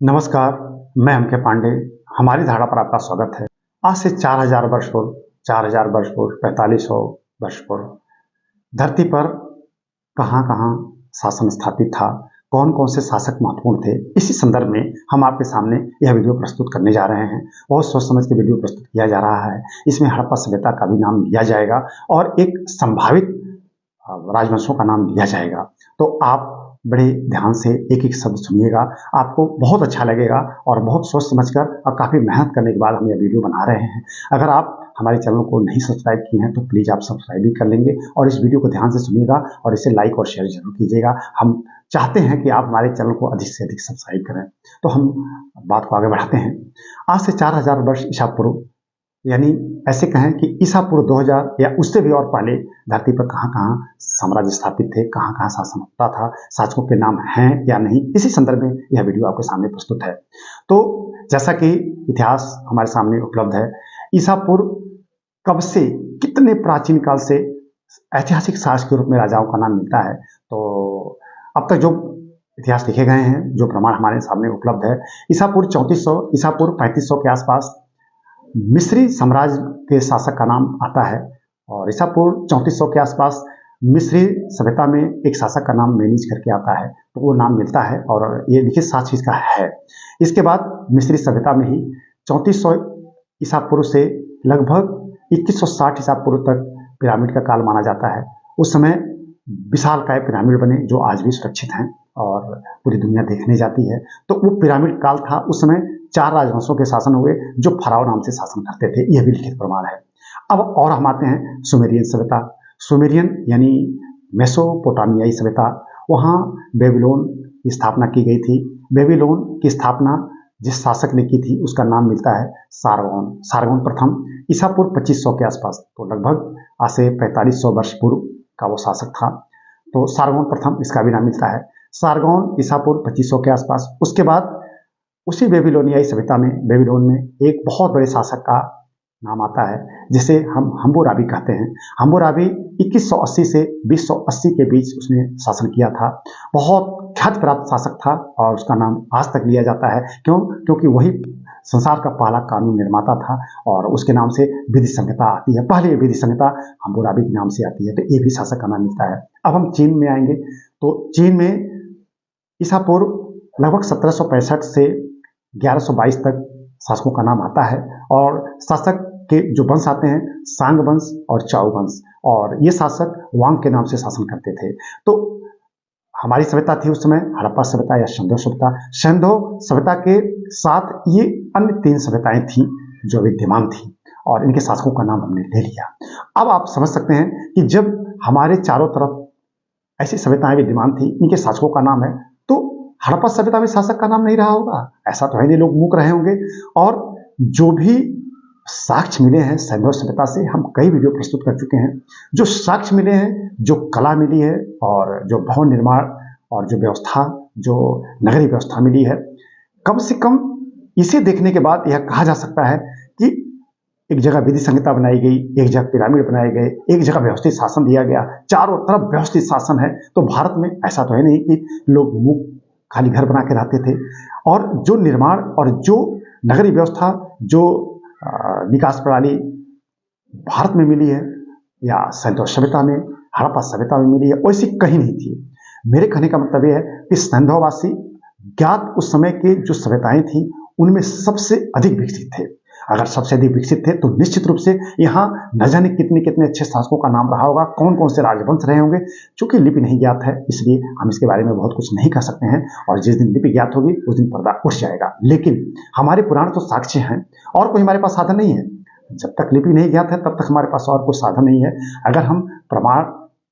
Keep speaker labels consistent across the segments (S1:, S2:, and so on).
S1: नमस्कार, मैं एम के पांडे। हमारी धारा पर आपका स्वागत है। आज से 4000 वर्ष पूर्व, 4000 वर्ष पूर्व, 4500 वर्ष पूर्व धरती पर कहाँ-कहाँ शासन स्थापित था, कौन-कौन से शासक महत्वपूर्ण थे, इसी संदर्भ में हम आपके सामने यह वीडियो प्रस्तुत करने जा रहे हैं। बहुत सोच समझ के वीडियो प्रस्तुत किया जा रहा है। इसमें हड़प्पा सभ्यता का भी नाम लिया जाएगा और एक संभावित राजवंशों का नाम लिया जाएगा। तो आप बड़े ध्यान से एक-एक शब्द सुनिएगा, आपको बहुत अच्छा लगेगा और बहुत सोच समझकर और काफ़ी मेहनत करने के बाद हम यह वीडियो बना रहे हैं। अगर आप हमारे चैनल को नहीं सब्सक्राइब किए हैं तो प्लीज़ आप सब्सक्राइब भी कर लेंगे और इस वीडियो को ध्यान से सुनिएगा और इसे लाइक और शेयर जरूर कीजिएगा। हम चाहते हैं कि आप हमारे चैनल को अधिक से अधिक सब्सक्राइब करें। तो हम बात को आगे बढ़ाते हैं। आज से 4000 वर्ष ईसा पूर्व, यानी ऐसे कहें कि ईसा पूर्व 2000 या उससे भी और पहले धरती पर कहाँ-कहाँ साम्राज्य स्थापित थे, कहाँ-कहाँ शासन होता था, शासकों के नाम हैं या नहीं, इसी संदर्भ में यह वीडियो आपके सामने प्रस्तुत है। तो जैसा कि इतिहास हमारे सामने उपलब्ध है, ईसा पूर्व कब से, कितने प्राचीन काल से ऐतिहासिक शासक के रूप में राजाओं का नाम मिलता है। तो अब तक जो इतिहास लिखे गए हैं, जो प्रमाण हमारे सामने उपलब्ध है, ईसा पूर्व 3400, ईसा पूर्व 3500 के आसपास मिस्री साम्राज्य के शासक का नाम आता है और ईसा पूर्व 3400 के आसपास मिस्री सभ्यता में एक शासक का नाम मेनिज करके आता है, तो वो नाम मिलता है और ये लिखित साक्ष्य इसका है। इसके बाद मिस्री सभ्यता में ही 3400 ईसा पूर्व से लगभग 2160 ईसा पूर्व तक पिरामिड का काल माना जाता है। उस समय विशालकाय पिरामिड बने जो आज भी सुरक्षित हैं और पूरी दुनिया देखने जाती है। तो वो पिरामिड काल था। उस समय 4 राजवंशों के शासन हुए जो फराओ नाम से शासन करते थे, यह भी लिखित प्रमाण है। अब और हम आते हैं सुमेरियन सभ्यता। सुमेरियन यानी मेसोपोटामियाई सभ्यता, वहाँ बेबीलोन की स्थापना की गई थी। बेबीलोन की स्थापना जिस शासक ने की थी उसका नाम मिलता है सारगोन। सारगोन प्रथम ईसा पूर्व 2500 के आसपास, तो लगभग आज से 4500 वर्ष पूर्व का वो शासक था। तो सारगोन प्रथम, इसका भी नाम मिलता है। सारगोन ईसा पूर्व 2500 के आसपास। उसके बाद उसी बेबीलोनियाई सभ्यता में, बेबीलोन में एक बहुत बड़े शासक का नाम आता है जिसे हम हम्मुराबी कहते हैं। हम्मुराबी 2180 से 2080 के बीच उसने शासन किया था। बहुत ख्याति प्राप्त शासक था और उसका नाम आज तक लिया जाता है। क्योंकि वही संसार का पहला कानून निर्माता था और उसके नाम से विधि संहिता आती है। पहले विधि संहिता हम्मुराबी के नाम से आती है, तो ये भी शासक का नाम मिलता है। अब हम चीन में आएंगे, तो चीन में ईसा पूर्व लगभग 1765 से 1122 तक शासकों का नाम आता है और शासक के जो वंश आते हैं सांग वंश और चाओ वंश, और ये शासक वांग के नाम से शासन करते थे। तो हमारी सभ्यता थी उस समय हड़प्पा सभ्यता या सिंधु सभ्यता। सिंधु सभ्यता के साथ ये अन्य 3 सभ्यताएं थी जो विद्यमान थी और इनके शासकों का नाम हमने ले लिया। अब आप समझ सकते हैं कि जब हमारे चारों तरफ ऐसी सभ्यताएं विद्यमान थी, इनके शासकों का नाम है, तो हड़प्पा सभ्यता में शासक का नाम नहीं रहा होगा, ऐसा तो है नहीं, लोग मूक रहे होंगे। और जो भी साक्ष्य मिले हैं सिंधु सभ्यता से, हम कई वीडियो प्रस्तुत कर चुके हैं, जो साक्ष्य मिले हैं, जो कला मिली है और जो भवन निर्माण और जो व्यवस्था, जो नगरीय व्यवस्था मिली है, कम से कम इसे देखने के बाद यह कहा जा सकता है कि एक जगह विधि संहिता बनाई गई, एक जगह पिरामिड बनाए गए, एक जगह व्यवस्थित शासन दिया गया, चारों तरफ व्यवस्थित शासन है। तो भारत में ऐसा तो है नहीं कि लोग मुक्त खाली घर बना के रहते थे। और जो निर्माण और जो नगरीय व्यवस्था, जो निकास प्रणाली भारत में मिली है या सिंधु सभ्यता में, हड़प्पा सभ्यता में मिली है, वैसी कहीं नहीं थी। मेरे कहने का मतलब यह है कि सिंधुवासी ज्ञात उस समय के जो सभ्यताएं थी उनमें सबसे अधिक विकसित थे। अगर सबसे अधिक विकसित थे तो निश्चित रूप से यहाँ न जाने कितने कितने अच्छे शासकों का नाम रहा होगा, कौन कौन से राजवंश रहे होंगे। चूंकि लिपि नहीं ज्ञात है इसलिए हम इसके बारे में बहुत कुछ नहीं कह सकते हैं और जिस दिन लिपि ज्ञात होगी उस दिन पर्दा उठ जाएगा। लेकिन हमारे पुराण तो साक्ष्य हैं और कोई हमारे पास साधन नहीं है। जब तक लिपि नहीं ज्ञात है तब तक हमारे पास और कोई साधन नहीं है। अगर हम प्रमाण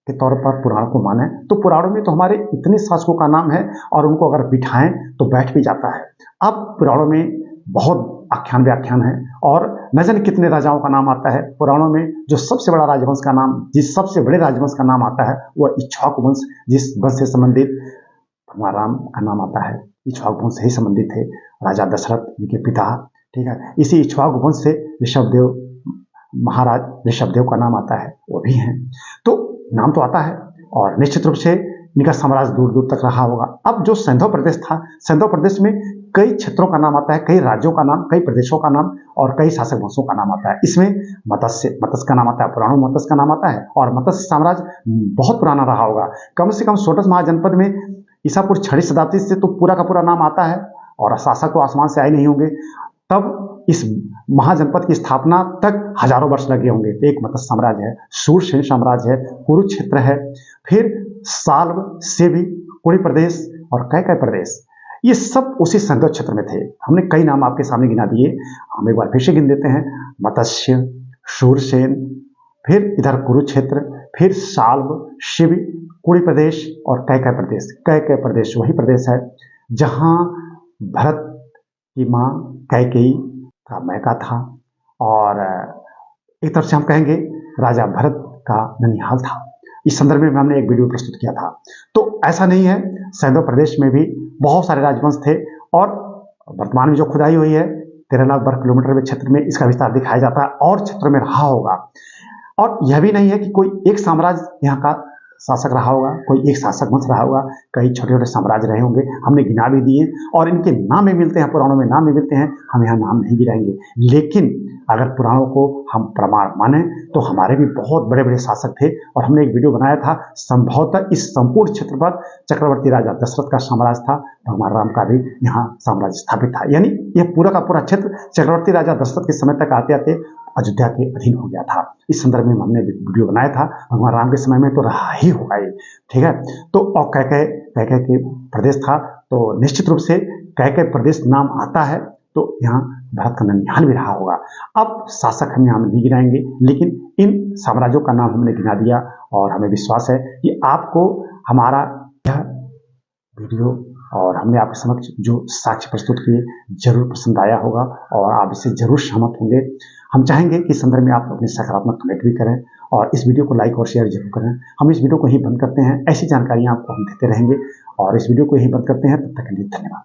S1: के तौर पर पुराण को माने तो पुराणों में तो हमारे इतने शासकों का नाम है और उनको अगर बिठाएं तो बैठ भी जाता है। अब पुराणों में बहुत आख्यान व्याख्यान है और न जाने कितने राजाओं का नाम आता है। पुराणों में जो सबसे बड़ा राजवंश का नाम, जिस सबसे बड़े राजवंश का नाम आता है वह इक्ष्वाकु वंश, जिस वंश से संबंधित भगवान राम का नाम आता है। इक्ष्वाकु वंश से ही संबंधित थे राजा दशरथ, उनके पिता, ठीक है। इसी इक्ष्वाकु वंश से ऋषभदेव, महाराज ऋषभदेव का नाम आता है, वो भी हैं। तो नाम तो आता है और निश्चित रूप से इनका साम्राज्य दूर दूर तक रहा होगा। अब जो सिंधु प्रदेश था, सिंधु प्रदेश में कई क्षेत्रों का नाम आता है, कई राज्यों का नाम, कई प्रदेशों का नाम और कई शासक वंशों का नाम आता है। इसमें मत्स्य का नाम आता है, पुराणों में मत्स्य का नाम आता है और मत्स्य साम्राज्य बहुत पुराना रहा होगा। कम से कम सोडस महाजनपद में ईसा पूर्व 6वीं शताब्दी से तो पूरा का पूरा नाम आता है और शासक तो आसमान से आए नहीं होंगे। तब इस महाजनपद की स्थापना तक हजारों वर्ष लगे होंगे। एक मत्स्य साम्राज्य है, शूरसेन साम्राज्य है, कुरुक्षेत्र है, फिर साल्व, सेवी, कुड़ी प्रदेश और कैकय प्रदेश, ये सब उसी संगत क्षेत्र में थे। हमने कई नाम आपके सामने गिना दिए, हम एक बार फिर से गिन देते हैं। मत्स्य, शूरसेन, फिर इधर कुरुक्षेत्र, फिर साल्व, शिव, कुड़ी प्रदेश और कैकय प्रदेश। कैकय प्रदेश वही प्रदेश है जहां भरत की मां कैकेयी का मैका था और एक तरफ से हम कहेंगे राजा भरत का ननिहाल था। इस संदर्भ में हमने एक वीडियो प्रस्तुत किया था। तो ऐसा नहीं है, सैंधव प्रदेश में भी बहुत सारे राजवंश थे और वर्तमान में जो खुदाई हुई है 13 लाख वर्ग किलोमीटर के क्षेत्र में इसका विस्तार दिखाया जाता है और क्षेत्रों में रहा होगा। और यह भी नहीं है कि कोई एक साम्राज्य यहाँ का शासक रहा होगा, कोई एक शासक वंश रहा होगा, कई छोटे छोटे साम्राज्य रहे होंगे, हमने गिना भी दिए और इनके नाम भी मिलते हैं, पुराणों में नाम भी मिलते हैं, हम यहाँ नाम नहीं गिनाएंगे। लेकिन अगर पुराणों को हम प्रमाण माने तो हमारे भी बहुत बड़े बड़े शासक थे और हमने एक वीडियो बनाया था, संभवतः इस संपूर्ण क्षेत्र पर चक्रवर्ती राजा दशरथ का साम्राज्य था, भगवान राम का भी यहाँ साम्राज्य स्थापित था। यानी यह पूरा का पूरा क्षेत्र चक्रवर्ती राजा दशरथ के समय तक आते आते अयोध्या के अधीन हो गया था। इस संदर्भ में हमने वीडियो बनाया था, भगवान राम के समय में तो रहा ही होगा ये, ठीक है। तो और कैकय के प्रदेश था, तो निश्चित रूप से कैकय प्रदेश नाम आता है तो यहाँ भारत का ननिहाल भी रहा होगा। अब शासक हम यहाँ नहीं गिनाएंगे, लेकिन इन साम्राज्यों का नाम हमने गिना दिया और हमें विश्वास है कि आपको हमारा यह वीडियो और हमने आपके समक्ष जो साक्ष्य प्रस्तुत किए जरूर पसंद आया होगा और आप इससे जरूर सहमत होंगे। हम चाहेंगे कि इस संदर्भ में आप अपने सकारात्मक कमेंट भी करें और इस वीडियो को लाइक और शेयर जरूर करें। हम इस वीडियो को यहीं बंद करते हैं, ऐसी जानकारियां आपको हम देते रहेंगे और इस वीडियो को यहीं बंद करते हैं। तब तक के लिए धन्यवाद।